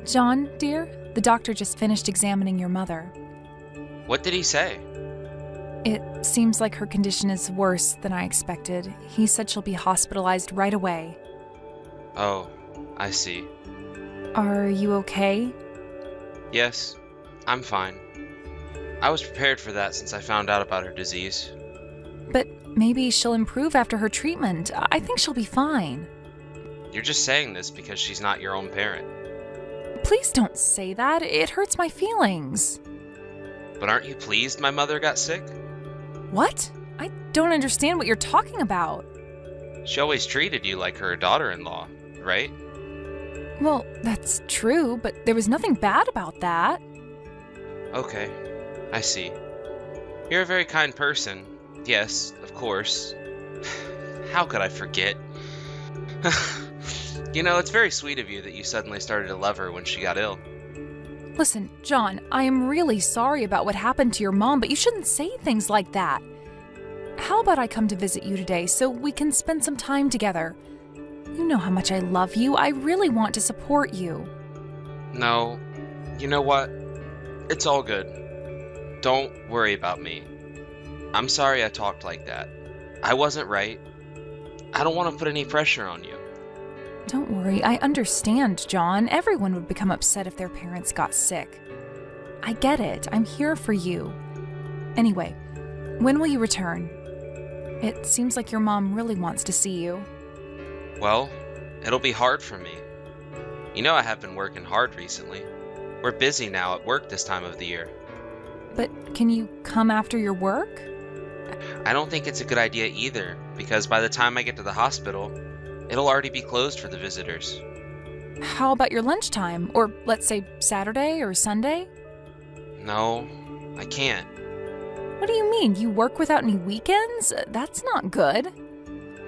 John, dear, the doctor just finished examining your mother. What did he say? It seems like her condition is worse than I expected. He said she'll be hospitalized right away. Oh, I see. Are you okay? Yes, I'm fine. I was prepared for that since I found out about her disease. But maybe she'll improve after her treatment. I think she'll be fine. You're just saying this because she's not your own parent. Please don't say that. It hurts my feelings. But aren't you pleased my mother got sick? What? I don't understand what you're talking about. She always treated you like her daughter-in-law, right? Well, that's true, but there was nothing bad about that. Okay, I see. You're a very kind person. Yes, of course. How could I forget? You know, it's very sweet of you that you suddenly started to love her when she got ill. Listen, John, I am really sorry about what happened to your mom, but you shouldn't say things like that. How about I come to visit you today so we can spend some time together? You know how much I love you. I really want to support you. No, you know what? It's all good. Don't worry about me. I'm sorry I talked like that. I wasn't right. I don't want to put any pressure on you. Don't worry, I understand, John. Everyone would become upset if their parents got sick. I get it. I'm here for you. Anyway, when will you return? It seems like your mom really wants to see you. Well, it'll be hard for me. You know I have been working hard recently. We're busy now at work this time of the year. But can you come after your work? I don't think it's a good idea either, because by the time I get to the hospital, it'll already be closed for the visitors. How about your lunchtime? Or let's say Saturday or Sunday? No, I can't. What do you mean? You work without any weekends? That's not good.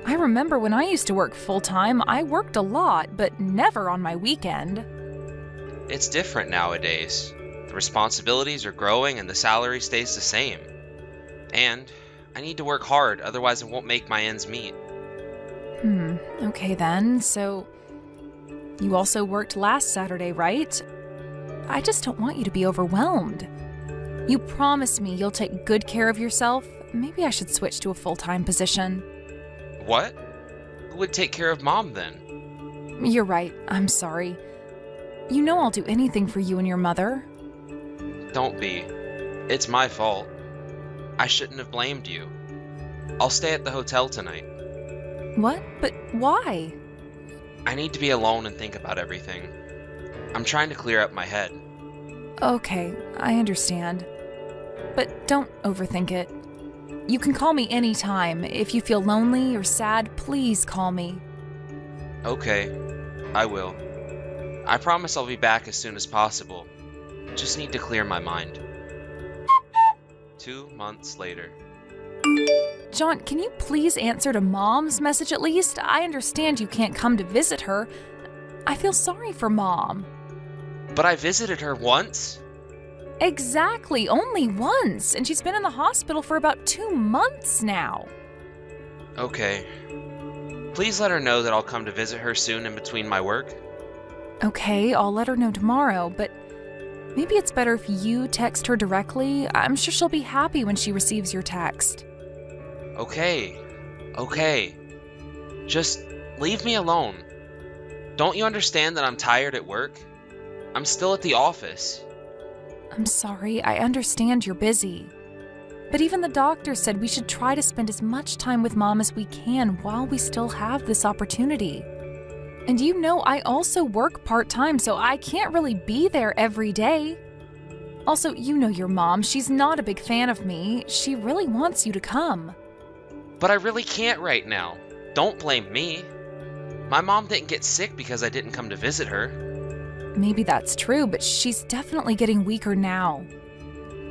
I remember when I used to work full-time, I worked a lot, but never on my weekend. It's different nowadays. The responsibilities are growing and the salary stays the same. And I need to work hard, otherwise I won't make my ends meet. Okay then, so you also worked last Saturday, right? I just don't want you to be overwhelmed. You promised me you'll take good care of yourself. Maybe I should switch to a full-time position. What? Who would take care of Mom then? You're right, I'm sorry. You know I'll do anything for you and your mother. Don't be. It's my fault. I shouldn't have blamed you. I'll stay at the hotel tonight. What? But why? I need to be alone and think about everything. I'm trying to clear up my head. Okay, I understand. But don't overthink it. You can call me anytime. If you feel lonely or sad, please call me. Okay, I will. I promise I'll be back as soon as possible. Just need to clear my mind. 2 months later. John, can you please answer to Mom's message at least? I understand you can't come to visit her. I feel sorry for Mom. But I visited her once. Exactly, only once, and she's been in the hospital for about 2 months now. Okay. Please let her know that I'll come to visit her soon in between my work. Okay, I'll let her know tomorrow, but maybe it's better if you text her directly. I'm sure she'll be happy when she receives your text. Okay. Just leave me alone. Don't you understand that I'm tired at work? I'm still at the office. I'm sorry, I understand you're busy. But even the doctor said we should try to spend as much time with Mom as we can while we still have this opportunity. And you know I also work part-time, so I can't really be there every day. Also, you know your mom, she's not a big fan of me. She really wants you to come. But I really can't right now. Don't blame me. My mom didn't get sick because I didn't come to visit her. Maybe that's true, but she's definitely getting weaker now.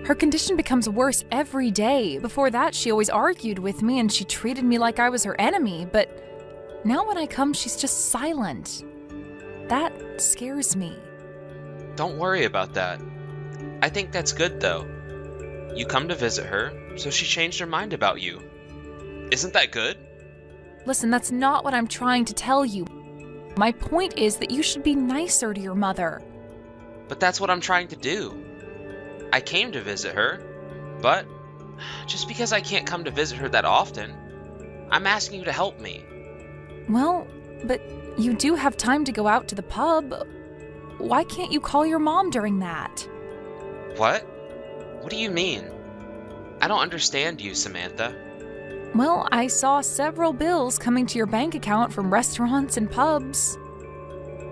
Her condition becomes worse every day. Before that, she always argued with me and she treated me like I was her enemy, but now when I come, she's just silent. That scares me. Don't worry about that. I think that's good, though. You come to visit her, so she changed her mind about you. Isn't that good? Listen, that's not what I'm trying to tell you. My point is that you should be nicer to your mother. but that's what I'm trying to do. I came to visit her, but just because I can't come to visit her that often, I'm asking you to help me. Well, but you do have time to go out to the pub. Why can't you call your mom during that? What? What do you mean? I don't understand you, Samantha. Well, I saw several bills coming to your bank account from restaurants and pubs.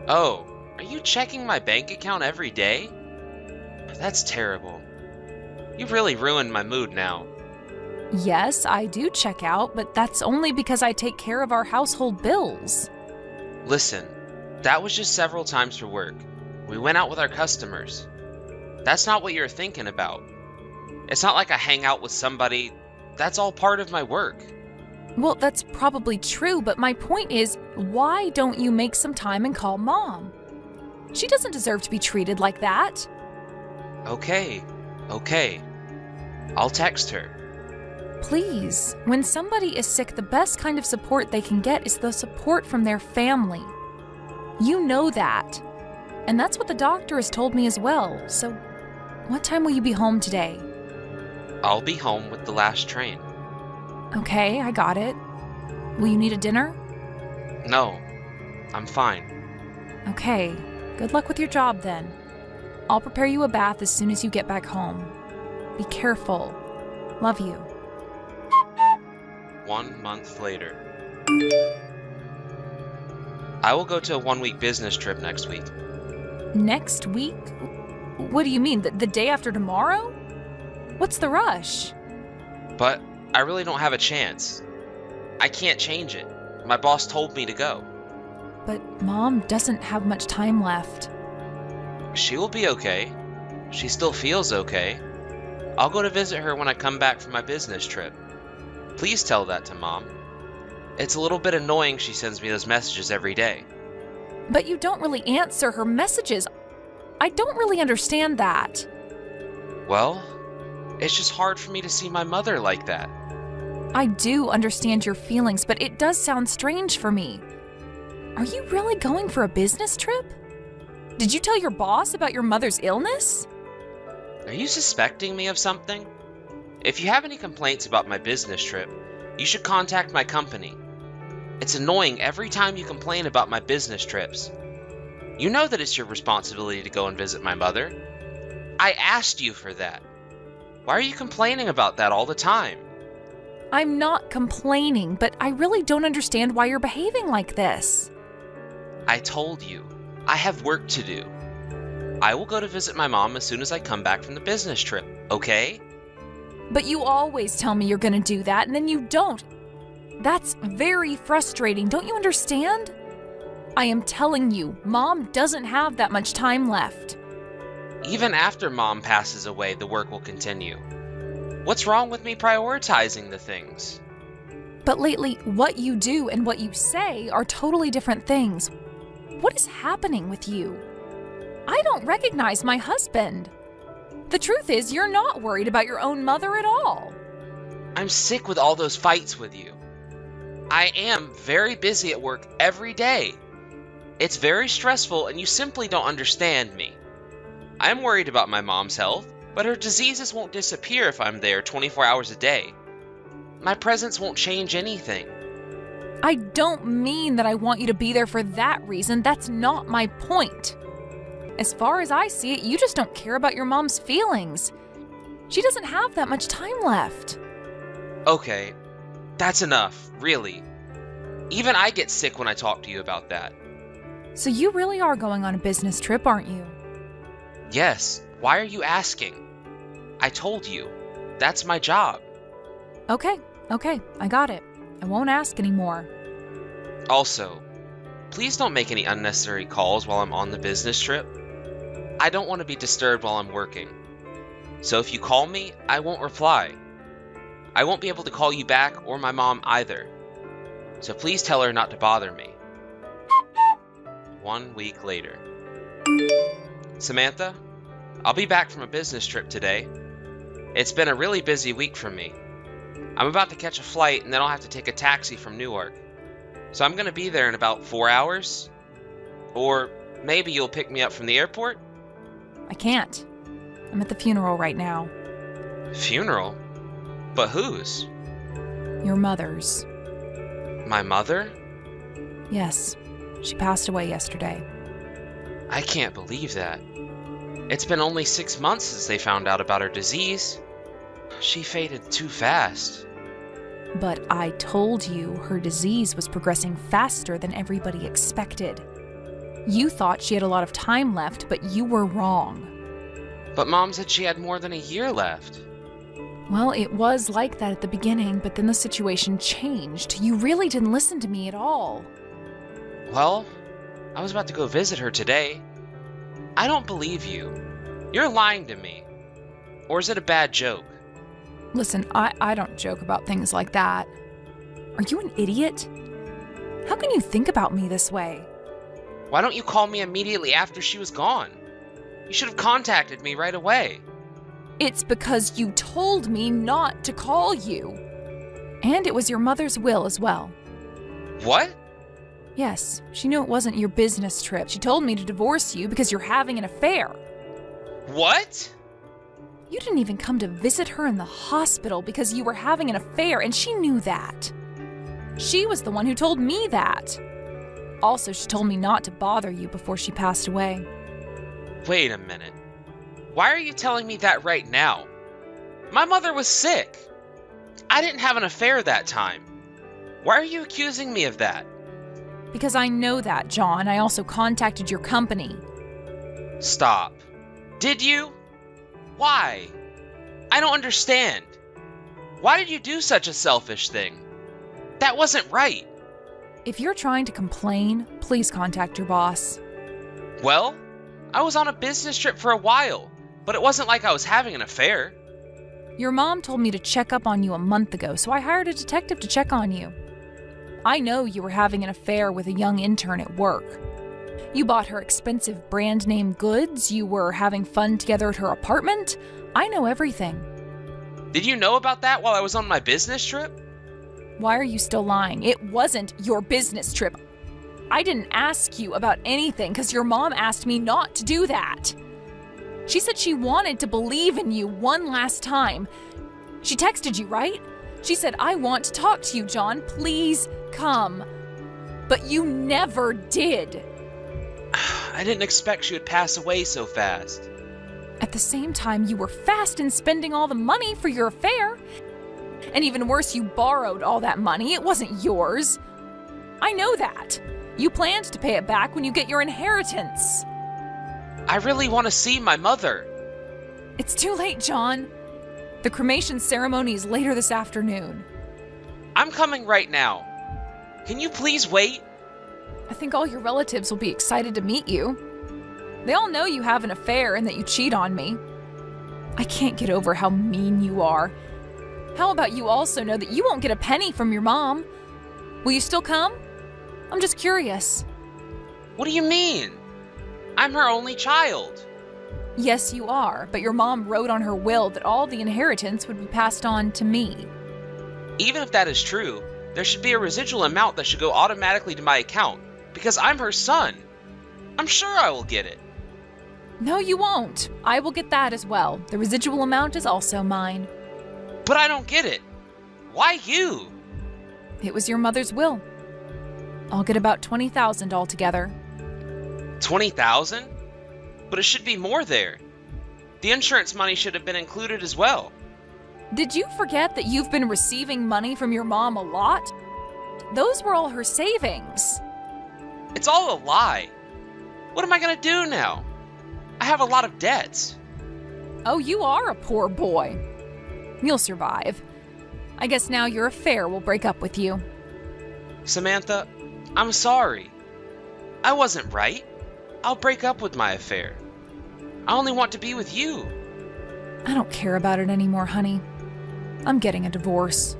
Oh, are you checking my bank account every day? That's terrible. You really ruined my mood now. Yes, I do check out, but that's only because I take care of our household bills. Listen, that was just several times for work. We went out with our customers. That's not what you're thinking about. It's not like I hang out with somebody. That's all part of my work. Well, that's probably true, but my point is, why don't you make some time and call Mom? She doesn't deserve to be treated like that. Okay. I'll text her. Please, when somebody is sick, the best kind of support they can get is the support from their family. You know that. And that's what the doctor has told me as well. So, what time will you be home today? I'll be home with the last train. Okay, I got it. Will you need a dinner? No, I'm fine. Okay, good luck with your job then. I'll prepare you a bath as soon as you get back home. Be careful. Love you. 1 month later. I will go to a 1-week business trip next week. Next week? What do you mean, the day after tomorrow? What's the rush? But I really don't have a chance. I can't change it. My boss told me to go. But Mom doesn't have much time left. She will be okay. She still feels okay. I'll go to visit her when I come back from my business trip. Please tell that to Mom. It's a little bit annoying she sends me those messages every day. But you don't really answer her messages. I don't really understand that. Well, it's just hard for me to see my mother like that. I do understand your feelings, but it does sound strange for me. Are you really going for a business trip? Did you tell your boss about your mother's illness? Are you suspecting me of something? If you have any complaints about my business trip, you should contact my company. It's annoying every time you complain about my business trips. You know that it's your responsibility to go and visit my mother. I asked you for that. Why are you complaining about that all the time? I'm not complaining, but I really don't understand why you're behaving like this. I told you, I have work to do. I will go to visit my mom as soon as I come back from the business trip, okay? But you always tell me you're gonna do that, and then you don't. That's very frustrating, don't you understand? I am telling you, Mom doesn't have that much time left. Even after Mom passes away, the work will continue. What's wrong with me prioritizing the things? But lately, what you do and what you say are totally different things. What is happening with you? I don't recognize my husband. The truth is, you're not worried about your own mother at all. I'm sick with all those fights with you. I am very busy at work every day. It's very stressful and you simply don't understand me. I'm worried about my mom's health, but her diseases won't disappear if I'm there 24 hours a day. My presence won't change anything. I don't mean that I want you to be there for that reason. That's not my point. As far as I see it, you just don't care about your mom's feelings. She doesn't have that much time left. Okay, that's enough, really. Even I get sick when I talk to you about that. So you really are going on a business trip, aren't you? Yes, why are you asking? I told you, that's my job. Okay, I got it. I won't ask anymore. Also, please don't make any unnecessary calls while I'm on the business trip. I don't want to be disturbed while I'm working. So if you call me, I won't reply. I won't be able to call you back or my mom either. So please tell her not to bother me. 1 week later. Samantha, I'll be back from a business trip today. It's been a really busy week for me. I'm about to catch a flight and then I'll have to take a taxi from Newark. So I'm going to be there in about 4 hours. Or maybe you'll pick me up from the airport? I can't. I'm at the funeral right now. Funeral? But whose? Your mother's. My mother? Yes, she passed away yesterday. I can't believe that. It's been only 6 months since they found out about her disease. She faded too fast. But I told you her disease was progressing faster than everybody expected. You thought she had a lot of time left, but you were wrong. But Mom said she had more than a year left. Well, it was like that at the beginning, but then the situation changed. You really didn't listen to me at all. Well, I was about to go visit her today. I don't believe you. You're lying to me. Or is it a bad joke? Listen, I don't joke about things like that. Are you an idiot? How can you think about me this way? Why don't you call me immediately after she was gone? You should have contacted me right away. It's because you told me not to call you. And it was your mother's will as well. What? Yes, she knew it wasn't your business trip. She told me to divorce you because you're having an affair. What? You didn't even come to visit her in the hospital because you were having an affair, and she knew that. She was the one who told me that. Also, she told me not to bother you before she passed away. Wait a minute. Why are you telling me that right now? My mother was sick. I didn't have an affair that time. Why are you accusing me of that? Because I know that, John. I also contacted your company. Stop. Did you? Why? I don't understand. Why did you do such a selfish thing? That wasn't right. If you're trying to complain, please contact your boss. Well, I was on a business trip for a while, but it wasn't like I was having an affair. Your mom told me to check up on you a month ago, so I hired a detective to check on you. I know you were having an affair with a young intern at work. You bought her expensive brand name goods, you were having fun together at her apartment. I know everything. Did you know about that while I was on my business trip? Why are you still lying? It wasn't your business trip. I didn't ask you about anything because your mom asked me not to do that. She said she wanted to believe in you one last time. She texted you, right? She said, I want to talk to you, John. Please come. But you never did. I didn't expect she would pass away so fast. At the same time, you were fast in spending all the money for your affair. And even worse, you borrowed all that money. It wasn't yours. I know that. You planned to pay it back when you get your inheritance. I really want to see my mother. It's too late, John. The cremation ceremony is later this afternoon. I'm coming right now. Can you please wait? I think all your relatives will be excited to meet you. They all know you have an affair and that you cheat on me. I can't get over how mean you are. How about you also know that you won't get a penny from your mom? Will you still come? I'm just curious. What do you mean? I'm her only child. Yes, you are, but your mom wrote on her will that all the inheritance would be passed on to me. Even if that is true, there should be a residual amount that should go automatically to my account, because I'm her son. I'm sure I will get it. No, you won't. I will get that as well. The residual amount is also mine. But I don't get it. Why you? It was your mother's will. I'll get about $20,000 altogether. 20,000? But it should be more there. The insurance money should have been included as well. Did you forget that you've been receiving money from your mom a lot? Those were all her savings. It's all a lie. What am I going to do now? I have a lot of debts. Oh, you are a poor boy. You'll survive. I guess now your affair will break up with you. Samantha, I'm sorry. I wasn't right. I'll break up with my affair. I only want to be with you. I don't care about it anymore, honey. I'm getting a divorce.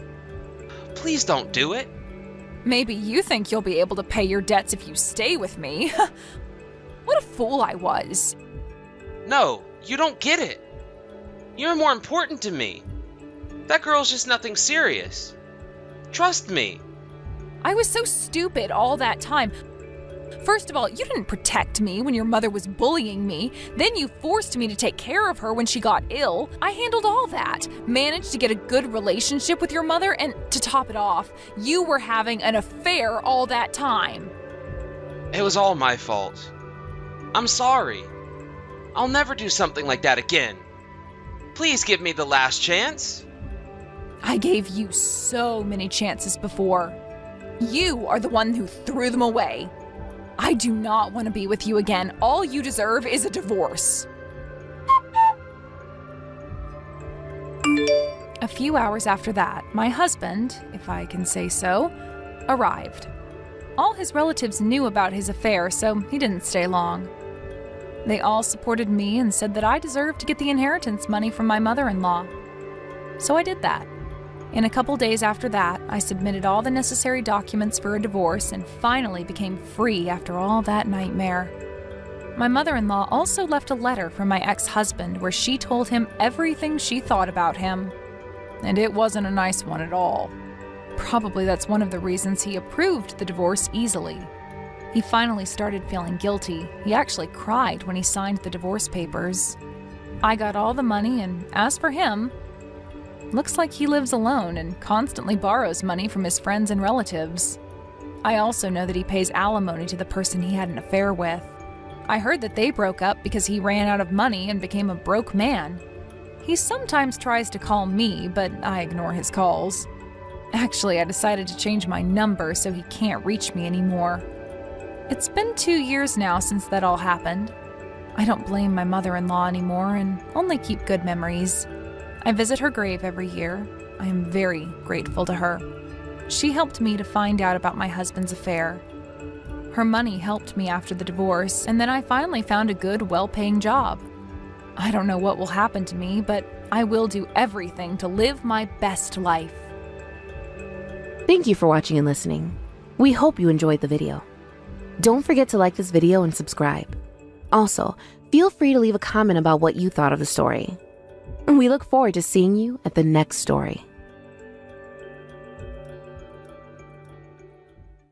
Please don't do it. Maybe you think you'll be able to pay your debts if you stay with me. What a fool I was. No, you don't get it. You're more important to me. That girl's just nothing serious. Trust me. I was so stupid all that time. First of all, you didn't protect me when your mother was bullying me. Then you forced me to take care of her when she got ill. I handled all that, managed to get a good relationship with your mother, and to top it off, you were having an affair all that time. It was all my fault. I'm sorry. I'll never do something like that again. Please give me the last chance. I gave you so many chances before. You are the one who threw them away. I do not want to be with you again. All you deserve is a divorce. A few hours after that, my husband, if I can say so, arrived. All his relatives knew about his affair, so he didn't stay long. They all supported me and said that I deserved to get the inheritance money from my mother-in-law. So I did that. In a couple days after that, I submitted all the necessary documents for a divorce and finally became free after all that nightmare. My mother-in-law also left a letter from my ex-husband where she told him everything she thought about him. And it wasn't a nice one at all. Probably that's one of the reasons he approved the divorce easily. He finally started feeling guilty. He actually cried when he signed the divorce papers. I got all the money, and as for him, looks like he lives alone and constantly borrows money from his friends and relatives. I also know that he pays alimony to the person he had an affair with. I heard that they broke up because he ran out of money and became a broke man. He sometimes tries to call me, but I ignore his calls. Actually, I decided to change my number so he can't reach me anymore. It's been 2 years now since that all happened. I don't blame my mother-in-law anymore and only keep good memories. I visit her grave every year. I am very grateful to her. She helped me to find out about my husband's affair. Her money helped me after the divorce, and then I finally found a good, well-paying job. I don't know what will happen to me, but I will do everything to live my best life. Thank you for watching and listening. We hope you enjoyed the video. Don't forget to like this video and subscribe. Also, feel free to leave a comment about what you thought of the story. We look forward to seeing you at the next story.